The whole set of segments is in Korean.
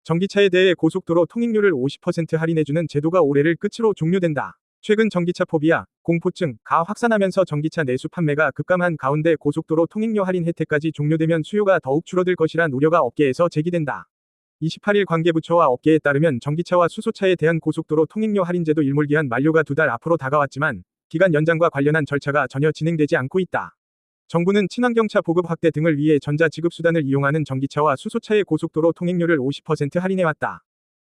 전기차에 대해 고속도로 통행료를 50% 할인해주는 제도가 올해를 끝으로 종료된다. 최근 전기차 포비아, 공포증가 확산하면서 전기차 내수 판매가 급감한 가운데 고속도로 통행료 할인 혜택까지 종료되면 수요가 더욱 줄어들 것이란 우려가 업계에서 제기된다. 28일 관계부처와 업계에 따르면 전기차와 수소차에 대한 고속도로 통행료 할인제도 일몰기한 만료가 2달 앞으로 다가왔지만 기간 연장과 관련한 절차가 전혀 진행되지 않고 있다. 정부는 친환경차 보급 확대 등을 위해 전자지급수단을 이용하는 전기차와 수소차의 고속도로 통행료를 50% 할인해왔다.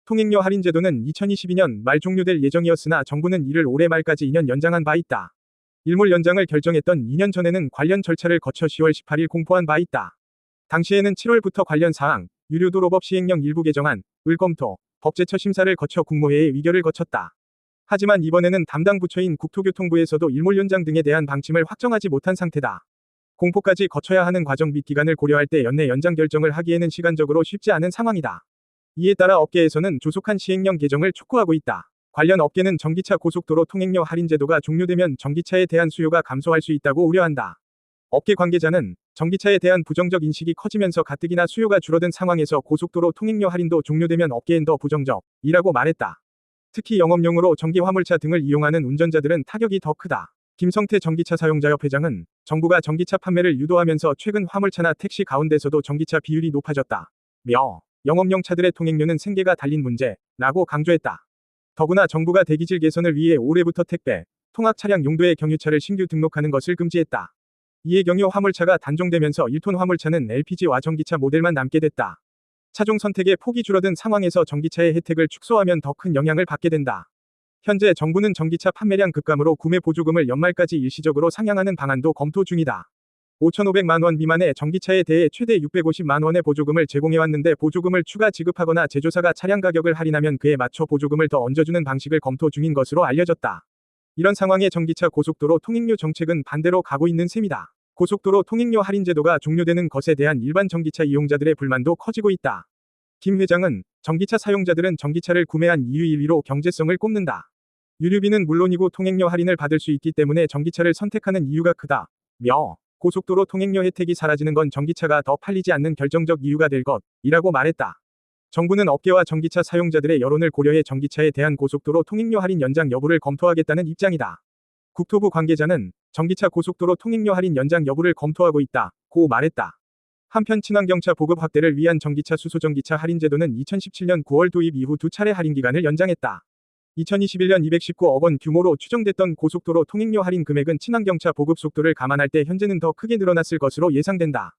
통행료 할인제도는 2022년 말 종료될 예정이었으나 정부는 이를 올해 말까지 2년 연장한 바 있다. 일몰 연장을 결정했던 2년 전에는 관련 절차를 거쳐 10월 18일 공포한 바 있다. 당시에는 7월부터 관련 사항, 유류도로법 시행령 일부 개정안을 검토, 법제처 심사를 거쳐 국무회의 의결을 거쳤다. 하지만 이번에는 담당 부처인 국토교통부에서도 일몰 연장 등에 대한 방침을 확정하지 못한 상태다. 공포까지 거쳐야 하는 과정 및 기간을 고려할 때 연내 연장 결정을 하기에는 시간적으로 쉽지 않은 상황이다. 이에 따라 업계에서는 조속한 시행령 개정을 촉구하고 있다. 관련 업계는 전기차 고속도로 통행료 할인 제도가 종료되면 전기차에 대한 수요가 감소할 수 있다고 우려한다. 업계 관계자는 전기차에 대한 부정적 인식이 커지면서 가뜩이나 수요가 줄어든 상황에서 고속도로 통행료 할인도 종료되면 업계엔 더 부정적이라고 말했다. 특히 영업용으로 전기 화물차 등을 이용하는 운전자들은 타격이 더 크다. 김성태 전기차 사용자협 회장은 정부가 전기차 판매를 유도하면서 최근 화물차나 택시 가운데서도 전기차 비율이 높아졌다며 영업용 차들의 통행료는 생계가 달린 문제라고 강조했다. 더구나 정부가 대기질 개선을 위해 올해부터 택배, 통학 차량 용도의 경유차를 신규 등록하는 것을 금지했다. 이에 경유 화물차가 단종되면서 1톤 화물차는 LPG와 전기차 모델만 남게 됐다. 차종 선택의 폭이 줄어든 상황에서 전기차의 혜택을 축소하면 더 큰 영향을 받게 된다. 현재 정부는 전기차 판매량 급감으로 구매 보조금을 연말까지 일시적으로 상향하는 방안도 검토 중이다. 5,500만 원 미만의 전기차에 대해 최대 650만 원의 보조금을 제공해왔는데 보조금을 추가 지급하거나 제조사가 차량 가격을 할인하면 그에 맞춰 보조금을 더 얹어주는 방식을 검토 중인 것으로 알려졌다. 이런 상황에 전기차 고속도로 통행료 정책은 반대로 가고 있는 셈이다. 고속도로 통행료 할인 제도가 종료되는 것에 대한 일반 전기차 이용자들의 불만도 커지고 있다. 김 회장은 전기차 사용자들은 전기차를 구매한 이유 1위로 경제성을 꼽는다. 유류비는 물론이고 통행료 할인을 받을 수 있기 때문에 전기차를 선택하는 이유가 크다며 고속도로 통행료 혜택이 사라지는 건 전기차가 더 팔리지 않는 결정적 이유가 될 것이라고 말했다. 정부는 업계와 전기차 사용자들의 여론을 고려해 전기차에 대한 고속도로 통행료 할인 연장 여부를 검토하겠다는 입장이다. 국토부 관계자는 전기차 고속도로 통행료 할인 연장 여부를 검토하고 있다고 말했다. 한편 친환경차 보급 확대를 위한 전기차 수소전기차 할인 제도는 2017년 9월 도입 이후 두 차례 할인 기간을 연장했다. 2021년 219억 원 규모로 추정됐던 고속도로 통행료 할인 금액은 친환경차 보급 속도를 감안할 때 현재는 더 크게 늘어났을 것으로 예상된다.